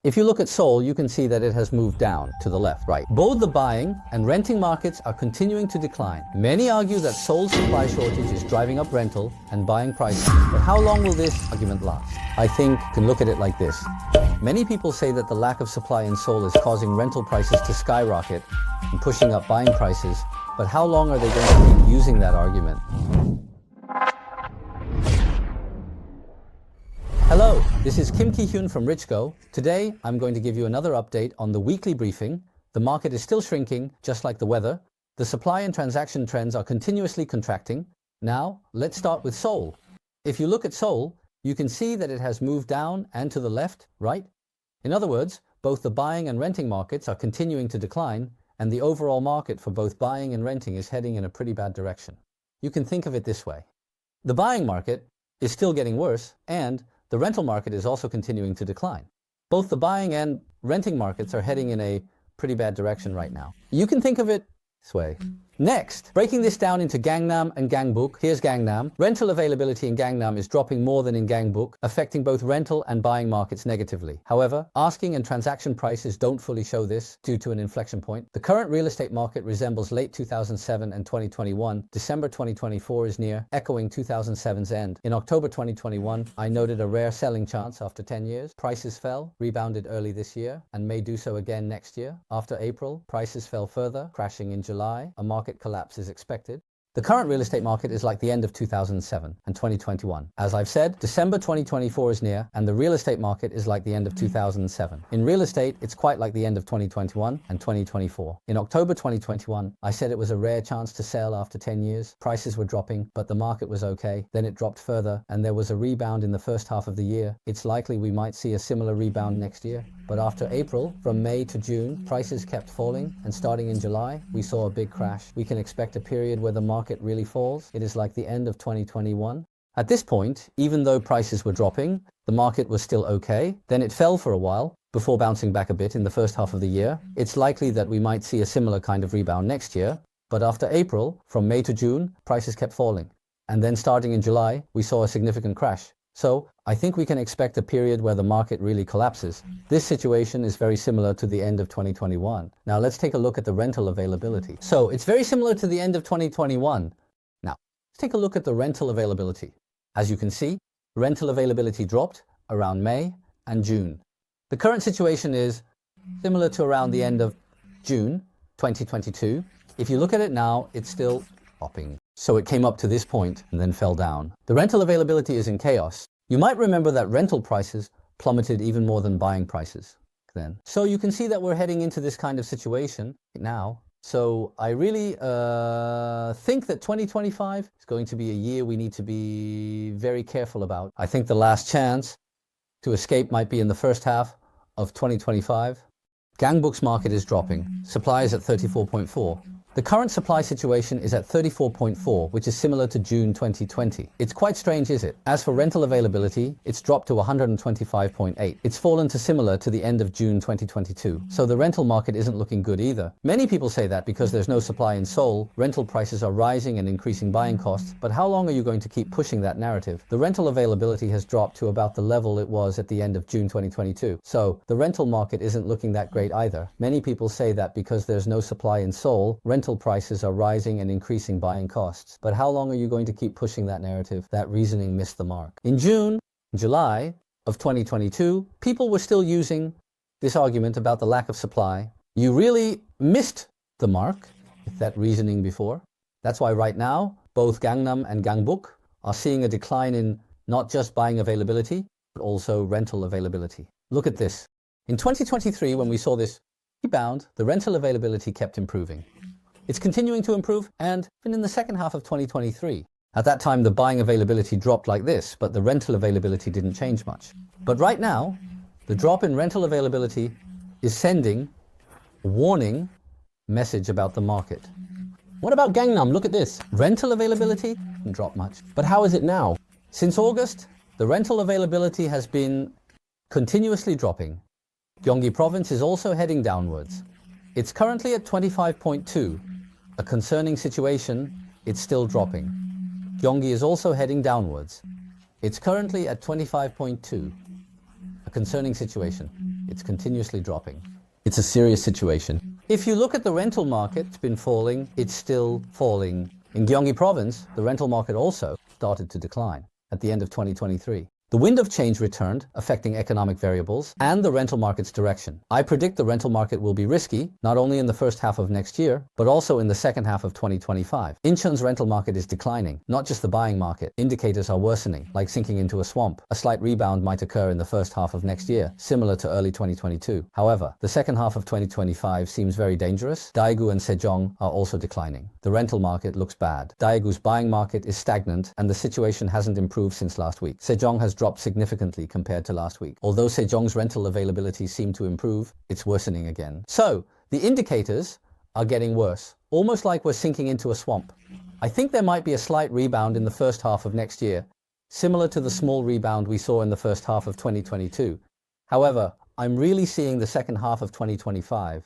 If you look at Seoul, you can see that it has moved down to the left, right. Both the buying and renting markets are continuing to decline. Many argue that Seoul's supply shortage is driving up rental and buying prices. But how long will this argument last? I think you can look at it like this. Many people say that the lack of supply in Seoul is causing rental prices to skyrocket and pushing up buying prices. But how long are they going to keep using that argument? Hello, this is Kim Ki-hyun from Richgo. Today, I'm going to give you another update on the weekly briefing. The market is still shrinking, just like the weather. The supply and transaction trends are continuously contracting. Now, let's start with Seoul. If you look at Seoul, you can see that it has moved down and to the left, right? In other words, both the buying and renting markets are continuing to decline, and the overall market for both buying and renting is heading in a pretty bad direction. You can think of it this way. The buying market is still getting worse, and the rental market is also continuing to decline. Both the buying and renting markets are heading in a pretty bad direction right now. You can think of it this way. Next, breaking this down into Gangnam and Gangbuk. Here's Gangnam. Rental availability in Gangnam is dropping more than in Gangbuk, affecting both rental and buying markets negatively. However, asking and transaction prices don't fully show this due to an inflection point. The current real estate market resembles late 2007 and 2021. December 2024 is near, echoing 2007's end. In October 2021, I noted a rare selling chance after 10 years. Prices fell, rebounded early this year, and may do so again next year. After April, prices fell further, crashing in July. A market collapse is expected. The current real estate market is like the end of 2007 and 2021. As I've said, December 2024 is near, and the real estate market is like the end of 2007. In real estate, it's quite like the end of 2021 and 2024. In October 2021, I said it was a rare chance to sell after 10 years. Prices were dropping, but the market was okay. Then it dropped further, and there was a rebound in the first half of the year. It's likely we might see a similar rebound next year. But after April, from May to June, prices kept falling, and starting in July, we saw a big crash. We can expect a period where the market really falls. It is like the end of 2021. At this point, even though prices were dropping, the market was still okay. Then it fell for a while, before bouncing back a bit in the first half of the year. It's likely that we might see a similar kind of rebound next year. But after April, from May to June, prices kept falling. And then starting in July, we saw a significant crash. So, I think we can expect a period where the market really collapses. This situation is very similar to the end of 2021. Now let's take a look at the rental availability. So, it's very similar to the end of 2021. Now, let's take a look at the rental availability. As you can see, rental availability dropped around May and June. The current situation is similar to around the end of June 2022. If you look at it now, it's still dropping. So it came up to this point and then fell down. The rental availability is in chaos. You might remember that rental prices plummeted even more than buying prices then. So you can see that we're heading into this kind of situation now. So I really think that 2025 is going to be a year we need to be very careful about. I think the last chance to escape might be in the first half of 2025. Gangbuk's market is dropping. Supply is at 34.4. The current supply situation is at 34.4, which is similar to June 2020. It's quite strange, is it? As for rental availability, it's dropped to 125.8. It's fallen to similar to the end of June 2022. So the rental market isn't looking good either. Many people say that because there's no supply in Seoul, rental prices are rising and increasing buying costs. But how long are you going to keep pushing that narrative? The rental availability has dropped to about the level it was at the end of June 2022. So the rental market isn't looking that great either. Many people say that because there's no supply in Seoul, rental prices are rising and increasing buying costs. But how long are you going to keep pushing that narrative? That reasoning missed the mark. In June, July of 2022, people were still using this argument about the lack of supply. You really missed the mark with that reasoning before. That's why right now, both Gangnam and Gangbuk are seeing a decline in not just buying availability, but also rental availability. Look at this. In 2023, when we saw this rebound, the rental availability kept improving. It's continuing to improve, and even in the second half of 2023. At that time, the buying availability dropped like this, but the rental availability didn't change much. But right now, the drop in rental availability is sending a warning message about the market. What about Gangnam? Look at this. Rental availability didn't drop much. But how is it now? Since August, the rental availability has been continuously dropping. Gyeonggi province is also heading downwards. It's currently at 25.2. A concerning situation, it's still dropping. Gyeonggi is also heading downwards. It's currently at 25.2. A concerning situation. It's continuously dropping. It's a serious situation. If you look at the rental market, it's been falling, it's still falling. In Gyeonggi province, the rental market also started to decline at the end of 2023. The wind of change returned, affecting economic variables and the rental market's direction. I predict the rental market will be risky, not only in the first half of next year, but also in the second half of 2025. Incheon's rental market is declining, not just the buying market. Indicators are worsening, like sinking into a swamp. A slight rebound might occur in the first half of next year, similar to early 2022. However, the second half of 2025 seems very dangerous. Daegu and Sejong are also declining. The rental market looks bad. Daegu's buying market is stagnant, and the situation hasn't improved since last week. Sejong has dropped significantly compared to last week. Although Sejong's rental availability seemed to improve, it's worsening again. So, the indicators are getting worse, almost like we're sinking into a swamp. I think there might be a slight rebound in the first half of next year, similar to the small rebound we saw in the first half of 2022. However, I'm really seeing the second half of 2025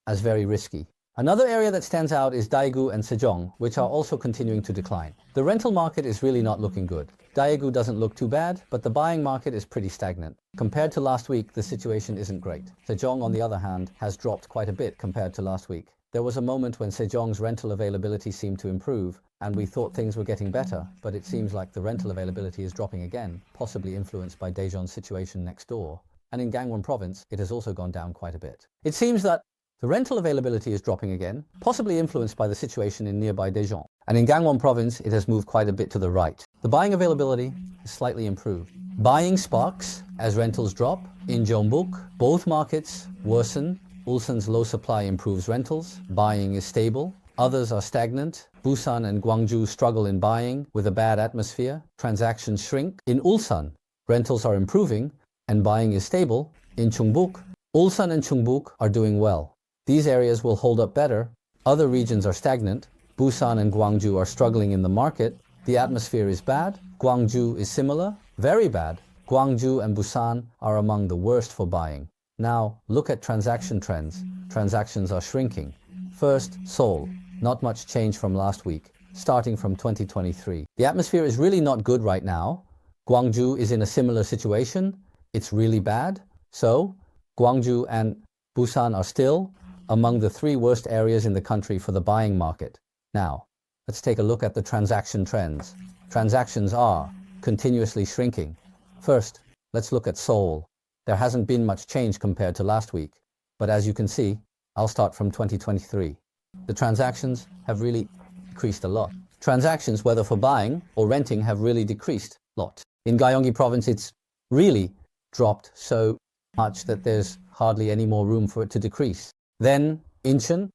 as very risky. Another area that stands out is Daegu and Sejong, which are also continuing to decline. The rental market is really not looking good. Daegu doesn't look too bad, but the buying market is pretty stagnant. Compared to last week, the situation isn't great. Sejong, on the other hand, has dropped quite a bit compared to last week. There was a moment when Sejong's rental availability seemed to improve, and we thought things were getting better, but it seems like the rental availability is dropping again, possibly influenced by Daejeon's situation next door. And in Gangwon province, it has also gone down quite a bit. It seems that the rental availability is dropping again, possibly influenced by the situation in nearby Daejeon. And in Gangwon province, it has moved quite a bit to the right. The buying availability is slightly improved. Buying sparks as rentals drop. In Jeonbuk, both markets worsen. Ulsan's low supply improves rentals. Buying is stable. Others are stagnant. Busan and Gwangju struggle in buying with a bad atmosphere. Transactions shrink. In Ulsan, rentals are improving and buying is stable. In Chungbuk, Ulsan and Chungbuk are doing well. These areas will hold up better. Other regions are stagnant. Busan and Gwangju are struggling in the market. The atmosphere is bad. Gwangju is similar, very bad. Gwangju and Busan are among the worst for buying. Now, look at transaction trends. Transactions are shrinking. First, Seoul. Not much change from last week, starting from 2023. The atmosphere is really not good right now. Gwangju is in a similar situation. It's really bad. So, Gwangju and Busan are still among the 3 worst areas in the country for the buying market. Now, let's take a look at the transaction trends. Transactions are continuously shrinking. First, let's look at Seoul. There hasn't been much change compared to last week, but as you can see, I'll start from 2023. The transactions have really decreased a lot. Transactions, whether for buying or renting, have really decreased a lot. In Gyeonggi province, it's really dropped so much that there's hardly any more room for it to decrease. Then Incheon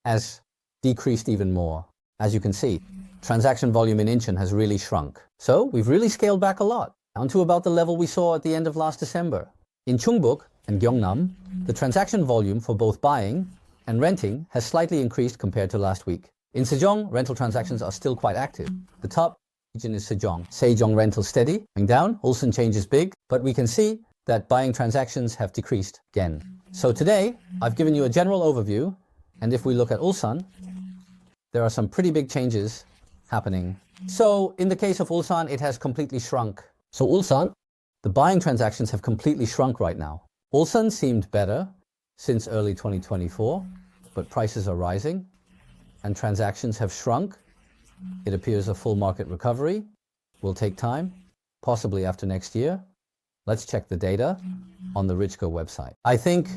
has decreased even more. As you can see, transaction volume in Incheon has really shrunk. So we've really scaled back a lot, down to about the level we saw at the end of last December. In Chungbuk and Gyeongnam, the transaction volume for both buying and renting has slightly increased compared to last week. In Sejong, rental transactions are still quite active. The top region is Sejong. Sejong rental steady, going down. Ulsan change is big, but we can see that buying transactions have decreased again. So today, I've given you a general overview, and if we look at Ulsan, there are some pretty big changes happening. So in the case of Ulsan, it has completely shrunk. So Ulsan, the buying transactions have completely shrunk right now. Ulsan seemed better since early 2024, but prices are rising and transactions have shrunk. It appears a full market recovery will take time, possibly after next year. Let's check the data on the Richgo website. I think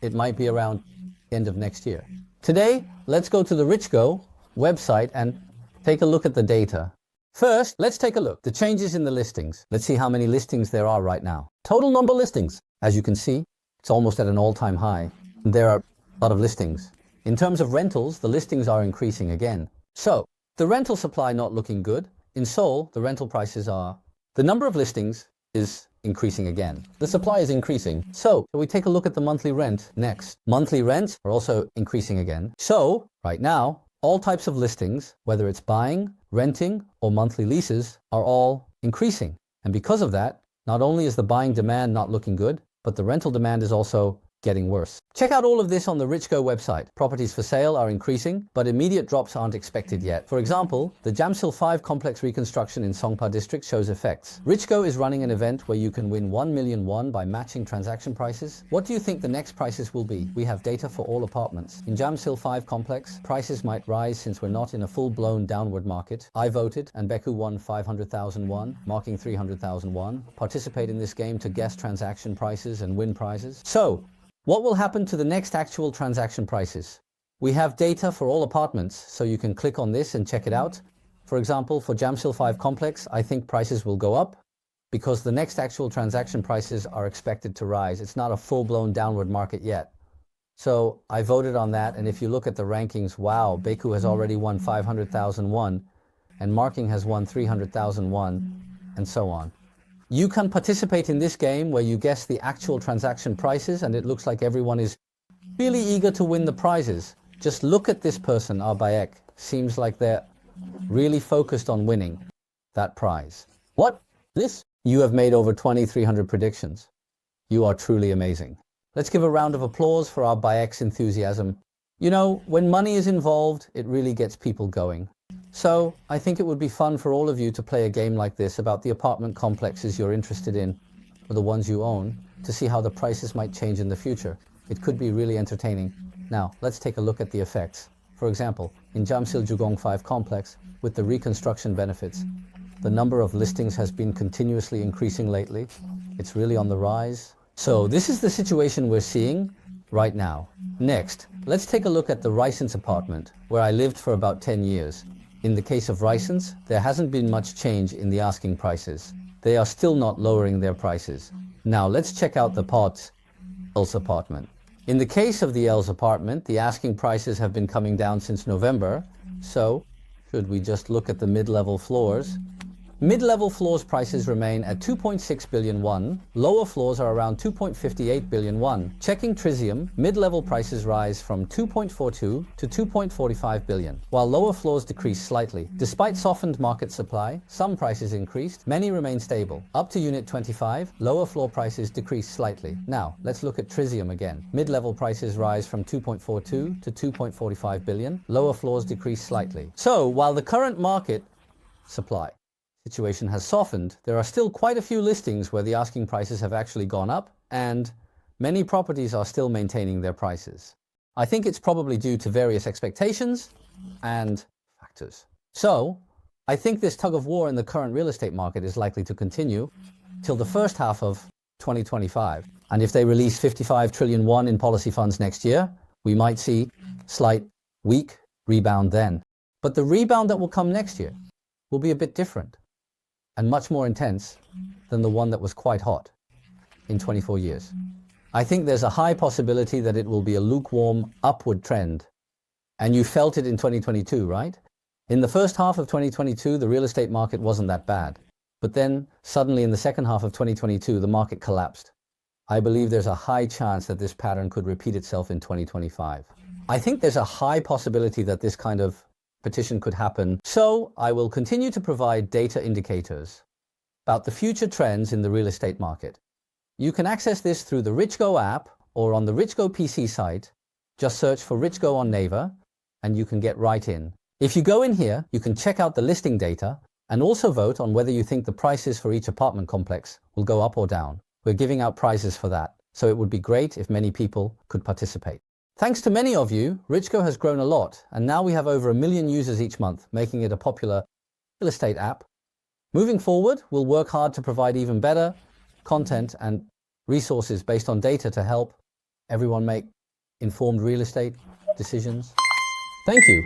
it might be around the end of next year. Today, let's go to the Richgo website and take a look at the data. First, let's take a look. The changes in the listings. Let's see how many listings there are right now. Total number of listings. As you can see, it's almost at an all-time high. There are a lot of listings. In terms of rentals, the listings are increasing again. So, the rental supply not looking good. In Seoul, the rental prices are... The number of listings is increasing again. The supply is increasing. So we take a look at the monthly rent next. Monthly rents are also increasing again. So right now, all types of listings, whether it's buying, renting, or monthly leases, are all increasing. And because of that, not only is the buying demand not looking good, but the rental demand is also getting worse. Check out all of this on the Richgo website. Properties for sale are increasing, but immediate drops aren't expected yet. For example, the Jamsil 5 complex reconstruction in Songpa district shows effects. Richgo is running an event where you can win 1 million won by matching transaction prices. What do you think the next prices will be? We have data for all apartments. In Jamsil 5 complex, prices might rise since we're not in a full-blown downward market. I voted and Beku won 500,000 won, marking 300,000 won. Participate in this game to guess transaction prices and win prizes. So, what will happen to the next actual transaction prices? We have data for all apartments, so you can click on this and check it out. For example, for Jamsil 5 complex, I think prices will go up because the next actual transaction prices are expected to rise. It's not a full-blown downward market yet. So I voted on that, and if you look at the rankings, wow, Beku has already won 500,000 won, and Marking has won 300,000 won, and so on. You can participate in this game where you guess the actual transaction prices, and it looks like everyone is really eager to win the prizes. Just look at this person, Arbayek. Seems like they're really focused on winning that prize. What? This? You have made over 2,300 predictions. You are truly amazing. Let's give a round of applause for Arbayek's enthusiasm. You know, when money is involved, it really gets people going. So, I think it would be fun for all of you to play a game like this about the apartment complexes you're interested in, or the ones you own, to see how the prices might change in the future. It could be really entertaining. Now, let's take a look at the effects. For example, in Jamsil Jugong 5 complex, with the reconstruction benefits, the number of listings has been continuously increasing lately. It's really on the rise. So, this is the situation we're seeing right now. Next, let's take a look at the Rysens apartment, where I lived for about 10 years. In the case of Rysens, there hasn't been much change in the asking prices. They are still not lowering their prices. Now let's check out the Els apartment. In the case of the Els apartment, the asking prices have been coming down since November. So, should we just look at the mid-level floors? Mid-level floors prices remain at 2.6 billion won. Lower floors are around 2.58 billion won. Checking Tritium, mid-level prices rise from 2.42 to 2.45 billion, while lower floors decrease slightly. Despite softened market supply, some prices increased, many remain stable. Up to Unit 25, lower floor prices decrease slightly. Now, let's look at Tritium again. Mid-level prices rise from 2.42 to 2.45 billion. Lower floors decrease slightly. So, while the current market supply situation has softened, there are still quite a few listings where the asking prices have actually gone up, and many properties are still maintaining their prices. I think it's probably due to various expectations and factors. So, I think this tug of war in the current real estate market is likely to continue till the first half of 2025. And if they release 55 trillion won in policy funds next year, we might see slight, weak rebound then. But the rebound that will come next year will be a bit different and much more intense than the one that was quite hot in 24 years. I think there's a high possibility that it will be a lukewarm upward trend. And you felt it in 2022, right? In the first half of 2022, the real estate market wasn't that bad. But then, suddenly in the second half of 2022, the market collapsed. I believe there's a high chance that this pattern could repeat itself in 2025. I think there's a high possibility that this kind of petition could happen. So I will continue to provide data indicators about the future trends in the real estate market. You can access this through the Richgo app or on the Richgo PC site. Just search for Richgo on Naver and you can get right in. If you go in here, you can check out the listing data and also vote on whether you think the prices for each apartment complex will go up or down. We're giving out prizes for that, so it would be great if many people could participate. Thanks to many of you, Richgo has grown a lot, and now we have over 1 million users each month, making it a popular real estate app. Moving forward, we'll work hard to provide even better content and resources based on data to help everyone make informed real estate decisions. Thank you.